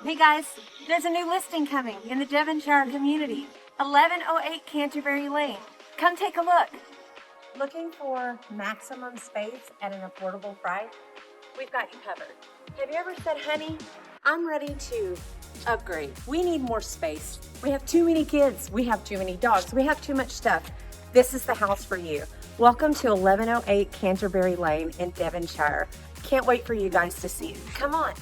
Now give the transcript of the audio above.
Hey guys, there's a new listing coming in the Devonshire community, 1108 Canterbury Lane. Come take a look. Looking for maximum space at an affordable price? We've got you covered. Have you ever said, honey, I'm ready to upgrade. We need more space. We have too many kids. We have too many dogs. We have too much stuff. This is the house for you. Welcome to 1108 Canterbury Lane in Devonshire. Can't wait for you guys to see it. Come on.